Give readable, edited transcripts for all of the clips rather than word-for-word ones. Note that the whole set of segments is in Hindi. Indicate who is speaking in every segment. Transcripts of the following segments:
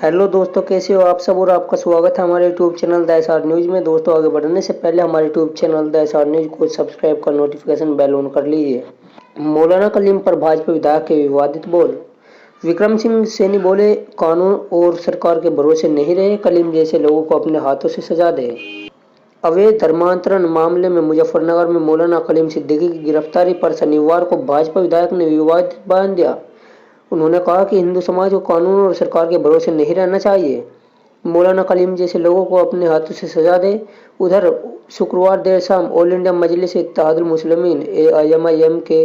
Speaker 1: हेलो दोस्तों, कैसे हो आप सब। और आपका स्वागत है हमारे YouTube channel the SR news में। दोस्तों, आगे बढ़ने से पहले हमारे YouTube channel the SR news को सब्सक्राइब कर नोटिफिकेशन बेल ऑन कर लीजिए। मौलाना कलीम पर भाजपा विधायक के विवादित बोल। विक्रम सिंह सैनी बोले, कानून और सरकार के भरोसे नहीं रहे, कलीम जैसे लोगों को अपने हाथों से सजा दे। अवैध धर्मांतरण मामले में मुजफ्फरनगर में मौलाना कलीम सिद्दीकी की गिरफ्तारी पर शनिवार को भाजपा विधायक ने विवादित बयान दिया। उन्होंने कहा कि हिंदू समाज को कानून और सरकार के भरोसे नहीं रहना चाहिए। मौलाना कलीम जैसे लोगों को अपने हाथों से सजा दे। उधर शुक्रवार देर शाम ऑल इंडिया मजलिस इत्तेहादुल मुस्लिमीन AIMIM के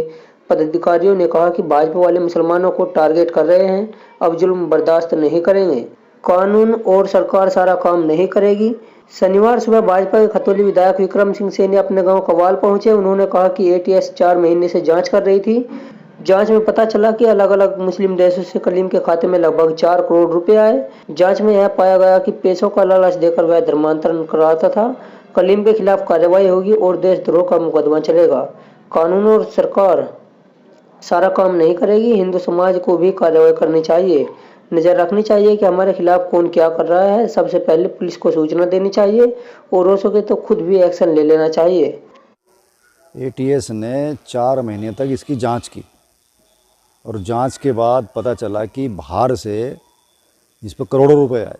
Speaker 1: पदाधिकारियों ने कहा कि भाजपा वाले मुसलमानों को टारगेट कर रहे हैं। अब जुल्म बर्दाश्त नहीं करेंगे। कानून और सरकार सारा काम नहीं करेगी। शनिवार सुबह भाजपा के खतौली विधायक विक्रम सिंह सैनी अपने गांव कवाल पहुंचे। उन्होंने कहा कि ATS 4 महीने से जांच कर रही थी। जांच में पता चला कि अलग अलग मुस्लिम देशों से कलीम के खाते में लगभग 4 करोड़ रुपए आए। जांच में यह पाया गया कि पैसों का लालच देकर वह धर्मांतरण कराता था। कलीम के खिलाफ कार्रवाई होगी और देशद्रोह का मुकदमा चलेगा। कानून और सरकार सारा काम नहीं करेगी। हिंदू समाज को भी कार्रवाई करनी चाहिए, नजर रखनी चाहिए कि हमारे खिलाफ कौन क्या कर रहा है। सबसे पहले पुलिस को सूचना देनी चाहिए और हो सके तो खुद भी एक्शन ले लेना चाहिए।
Speaker 2: ATS ने 4 महीने तक इसकी जांच की और जांच के बाद पता चला कि बाहर से इस पर करोड़ों रुपए आए।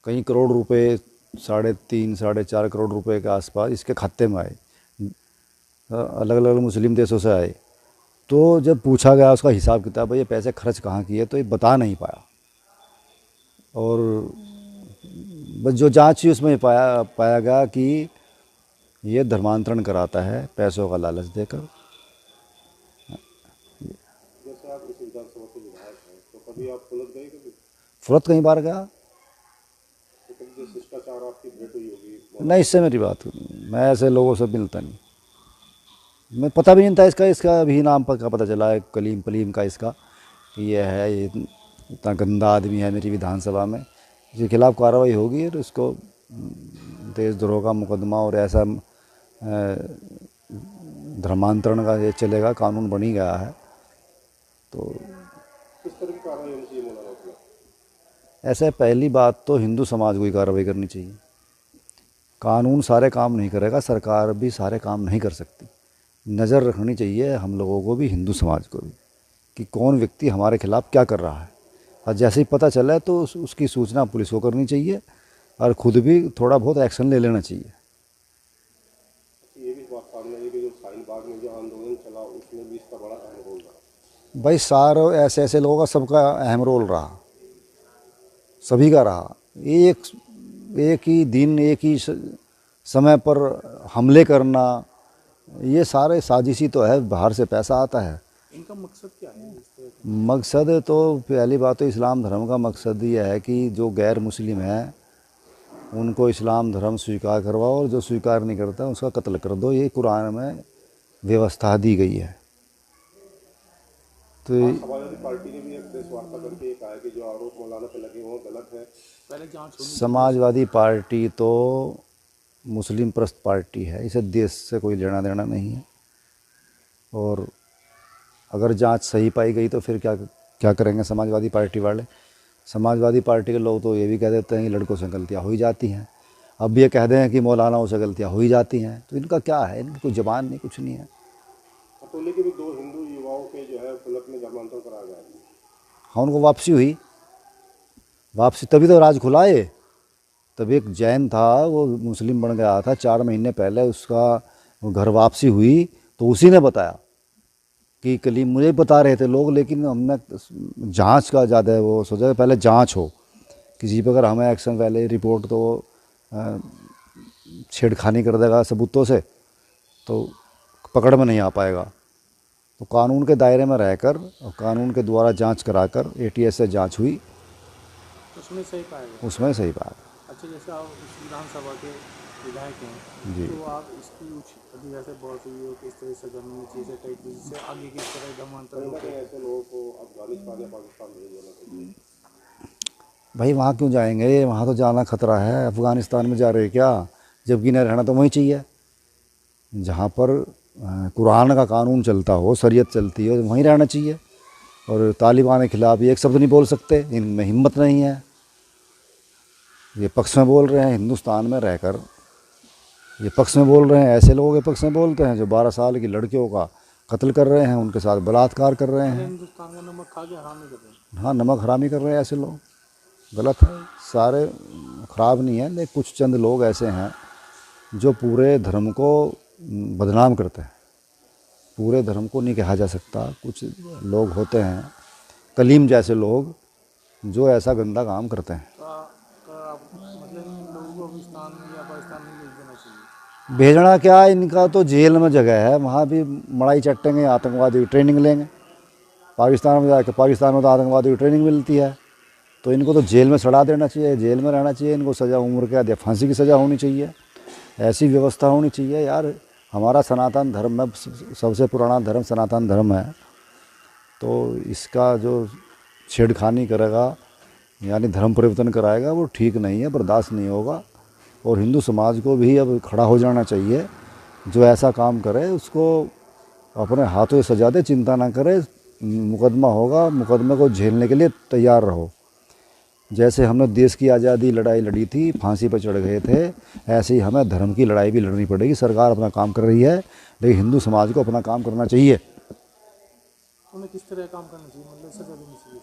Speaker 2: कई करोड़ रुपए, 3.5 साढ़े 4 करोड़ रुपए के आसपास इसके खाते में आए, अलग अलग मुस्लिम देशों से आए। तो जब पूछा गया उसका हिसाब किताब, भाई ये पैसे खर्च कहाँ किए, तो ये बता नहीं पाया। और बस जो जांच हुई उसमें पाया गया कि ये धर्मांतरण कराता है पैसों का लालच देकर।
Speaker 3: जैसे आप इस विधानसभा के विधायक हैं, तो कभी आप फुलत गए?
Speaker 2: फुरत कई बार गया।
Speaker 3: तो कभी जो शिष्टाचार आपकी भेंट हुई होगी?
Speaker 2: नहीं, इससे मेरी बात, मैं ऐसे लोगों से मिलता नहीं। मैं पता भी नहीं था इसका अभी नाम पर का पता चला है, कलीम का इसका, कि ये है, ये इतना गंदा आदमी है मेरी विधानसभा में। इसके खिलाफ़ कार्रवाई होगी और इसको देशद्रोह का मुकदमा और ऐसा धर्मांतरण का ये चलेगा, कानून बन ही गया है। तो
Speaker 3: किस तरह की कार्रवाई होनी चाहिए मौलाना पर?
Speaker 2: ऐसे पहली बात तो हिंदू समाज को ही कार्रवाई करनी चाहिए। कानून सारे काम नहीं करेगा, सरकार भी सारे काम नहीं कर सकती। नज़र रखनी चाहिए हम लोगों को भी, हिंदू समाज को भी, कि कौन व्यक्ति हमारे खिलाफ़ क्या कर रहा है। और जैसे ही पता चला तो उसकी सूचना पुलिस को करनी चाहिए और ख़ुद भी थोड़ा बहुत एक्शन ले लेना चाहिए।
Speaker 3: ये भी बात सामने आई कि जो शाहीन बाग में जो आंदोलन चला, उसमें भी इसका बड़ा अहम रोल रहा।
Speaker 2: भाई सारे ऐसे लोगों का सबका अहम रोल रहा, सभी का रहा। एक ही दिन, एक ही समय पर हमले करना, ये सारे साजिशी तो है, बाहर से पैसा आता है।
Speaker 3: इनका मकसद क्या है?
Speaker 2: मकसद तो पहली बात तो इस्लाम धर्म का मकसद ये है कि जो गैर मुस्लिम है उनको इस्लाम धर्म स्वीकार करवाओ और जो स्वीकार नहीं करता उसका कत्ल कर दो। ये कुरान में व्यवस्था दी गई है। तो
Speaker 3: समाजवादी पार्टी ने भी एक प्रेस वार्ता करके कहा है कि जो आरोप मौलाना पे लगे वो गलत है, पहले जांच होनी।
Speaker 2: समाजवादी पार्टी तो मुस्लिम प्रस्त पार्टी है, इसे देश से कोई लेना देना नहीं है। और अगर जांच सही पाई गई तो फिर क्या करेंगे समाजवादी पार्टी वाले। समाजवादी पार्टी के लोग तो ये भी कह देते हैं कि लड़कों से गलतियाँ हो ही जाती हैं। अब ये कह दें कि मौलानाओं से गलतियाँ हो ही जाती हैं, तो इनका क्या है, इनकी कोई ज़बान नहीं, कुछ नहीं है।
Speaker 3: खतौली के भी 2 हिंदू युवाओं के जो है फुलत में धर्मांतरण कराया गया है।
Speaker 2: हाँ, उनको वापसी हुई, वापसी तभी तो राज खुला है। तब एक जैन था, वो मुस्लिम बन गया था 4 महीने पहले, उसका घर वापसी हुई तो उसी ने बताया कि कलीम, मुझे बता रहे थे लोग, लेकिन हमने जांच का ज़्यादा वो सोचा कि पहले जांच हो किसी पर, अगर हमें एक्शन पहले रिपोर्ट तो छेड़खानी कर देगा सबूतों से, तो पकड़ में नहीं आ पाएगा। तो कानून के दायरे में रहकर और कानून के द्वारा जांच कराकर ATS से जांच हुई,
Speaker 3: उसमें सही पाएगा।
Speaker 2: उसमें सही बात।
Speaker 3: अच्छा, जैसे आप इस विधानसभा के विधायक हैं
Speaker 2: जी।
Speaker 3: तो आप इसकी अभी वैसे बहुत हुई हो कि इस तरह से करनी चाहिए टाइप से आगे किस तरह धर्मांतरण ऐसे लोगों को अफगानिस्तान या पाकिस्तान भेज देना चाहिए।
Speaker 2: भाई वहाँ क्यों जाएंगे, वहाँ तो जाना खतरा है। अफ़गानिस्तान में जा रहे क्या, जबकि न रहना तो वहीं चाहिए जहाँ पर कुरान का कानून चलता हो, शरीयत चलती हो, वहीं रहना चाहिए। और तालिबान के खिलाफ ये एक शब्द नहीं बोल सकते, इनमें हिम्मत नहीं है। ये पक्ष में बोल रहे हैं, हिंदुस्तान में रहकर ये पक्ष में बोल रहे हैं। ऐसे लोगों के पक्ष में बोलते हैं जो 12 साल की लड़कियों का कत्ल कर रहे हैं, उनके साथ बलात्कार कर रहे हैं।
Speaker 3: हिंदुस्तान का नमक खा के हरामी कर रहे हैं।
Speaker 2: हाँ, नमक हरामी कर रहे हैं ऐसे लोग, गलत है। सारे खराब नहीं है, लेकिन कुछ चंद लोग ऐसे हैं जो पूरे धर्म को बदनाम करते हैं। पूरे धर्म को नहीं कहा जा सकता। कुछ लोग होते हैं कलीम जैसे लोग जो ऐसा गंदा काम करते हैं।
Speaker 3: मतलब इन लोगों को अफगानिस्तान या पाकिस्तान नहीं भेज देना चाहिए।
Speaker 2: भेजना क्या, इनका तो जेल में जगह है, वहाँ भी मड़ाई चटेंगे, आतंकवादी की ट्रेनिंग लेंगे। पाकिस्तान में जाकर, पाकिस्तान में तो आतंकवादी की ट्रेनिंग मिलती है, तो इनको तो जेल में सड़ा देना चाहिए, जेल में रहना चाहिए। इनको सज़ा उम्र कैद या फांसी की सज़ा होनी चाहिए। ऐसी व्यवस्था होनी चाहिए यार। हमारा सनातन धर्म में सबसे पुराना धर्म सनातन धर्म है, तो इसका जो छेड़खानी करेगा यानी धर्म परिवर्तन कराएगा वो ठीक नहीं है, बर्दाश्त नहीं होगा। और हिंदू समाज को भी अब खड़ा हो जाना चाहिए। जो ऐसा काम करे उसको अपने हाथों से सजा दे, चिंता ना करे। मुकदमा होगा, मुकदमे को झेलने के लिए तैयार रहो। जैसे हमने देश की आज़ादी लड़ाई लड़ी थी, फांसी पर चढ़ गए थे, ऐसे ही हमें धर्म की लड़ाई भी लड़नी पड़ेगी। सरकार अपना काम कर रही है, लेकिन हिंदू समाज को अपना काम करना चाहिए।
Speaker 3: उन्हें किस तरह काम करना चाहिए, मतलब सजा देनी चाहिए?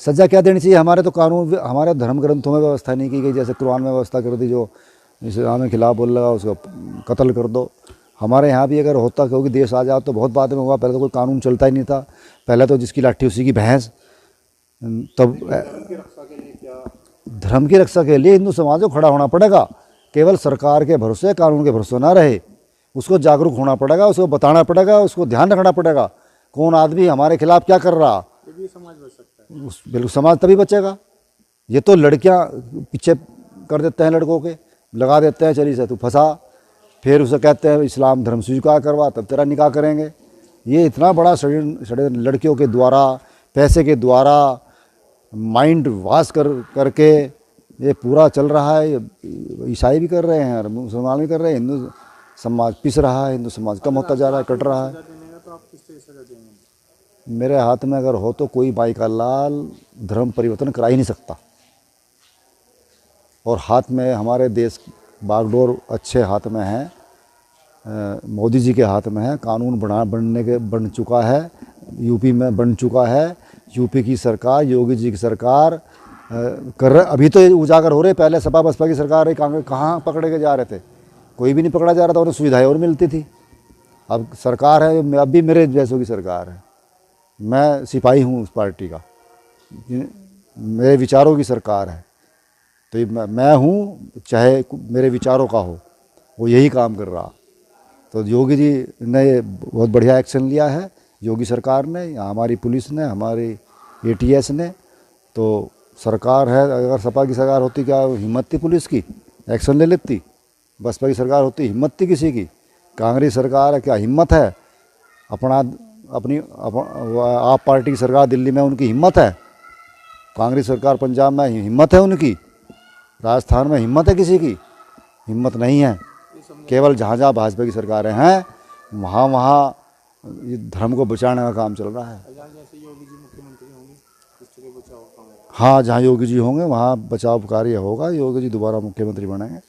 Speaker 2: सज़ा क्या देनी चाहिए? हमारे तो कानून, हमारे धर्म ग्रंथों में व्यवस्था नहीं की गई। जैसे कुरान में व्यवस्था कर दी, जो इस्लाम के खिलाफ बोल लगा उसको कत्ल कर दो। हमारे यहाँ भी अगर होता, क्योंकि देश आज़ाद तो बहुत बाद में हुआ, पहले तो कोई कानून चलता ही नहीं था। पहले तो जिसकी लाठी उसी की भैंस। तब धर्म की रक्षा के लिए हिंदू समाज को खड़ा होना पड़ेगा। केवल सरकार के भरोसे, कानून के भरोसे ना रहे, उसको जागरूक होना पड़ेगा, उसको बताना पड़ेगा, उसको ध्यान रखना पड़ेगा कौन आदमी हमारे खिलाफ क्या कर रहा।
Speaker 3: ये समाज बच सकता है।
Speaker 2: बिल्कुल समाज तभी बचेगा। ये तो लड़कियां पीछे कर देते हैं, लड़कों के लगा देते हैं, चली से तू फंसा, फिर उसे कहते हैं इस्लाम धर्म स्वीकार करवा, तब तेरा निकाह करेंगे। ये इतना बड़ा षड्यंत्र लड़कियों के द्वारा, पैसे के द्वारा, माइंड वाश करके ये पूरा चल रहा है। ईसाई भी कर रहे हैं और मुसलमान भी कर रहे हैं। हिंदू समाज पिस रहा है, हिंदू समाज कम होता जा रहा है, कट रहा है।
Speaker 3: तो आप किस तरह सजा देंगे?
Speaker 2: मेरे हाथ में अगर हो तो कोई बाई का लाल धर्म परिवर्तन करा ही नहीं सकता। और हाथ में हमारे देश बागडोर अच्छे हाथ में है, मोदी जी के हाथ में है। कानून बन चुका है, यूपी में बन चुका है। यूपी की सरकार, योगी जी की सरकार कर रहे। अभी तो उजागर हो रहे, पहले सपा बसपा की सरकार रही, कांग्रेस कहाँ पकड़े के जा रहे थे, कोई भी नहीं पकड़ा जा रहा था, उन्हें सुविधाएं और मिलती थी। अब सरकार है, अब भी मेरे जैसों की सरकार है। मैं सिपाही हूँ उस पार्टी का, मेरे विचारों की सरकार है। तो ये मैं हूँ, चाहे मेरे विचारों का हो, वो यही काम कर रहा। तो योगी जी ने बहुत बढ़िया एक्शन लिया है, योगी सरकार ने, हमारी पुलिस ने, हमारी ATS ने। तो सरकार है, अगर सपा की सरकार होती क्या हिम्मत थी पुलिस की, एक्शन ले लेती। बसपा की सरकार होती, हिम्मत थी किसी की। कांग्रेस सरकार है, क्या हिम्मत है? अपनी आप पार्टी की सरकार दिल्ली में, उनकी हिम्मत है। कांग्रेस सरकार पंजाब में, हिम्मत है उनकी। राजस्थान में हिम्मत है किसी की? हिम्मत नहीं है। केवल जहाँ जहाँ भाजपा की सरकारें हैं, वहाँ वहाँ ये धर्म को बचाने का काम चल रहा है।
Speaker 3: जैसे योगी जी मुख्यमंत्री होंगे, इस तरह बचाव काम होगा।
Speaker 2: हाँ, जहाँ योगी जी होंगे वहाँ बचाव कार्य होगा। योगी जी दोबारा मुख्यमंत्री बनेंगे।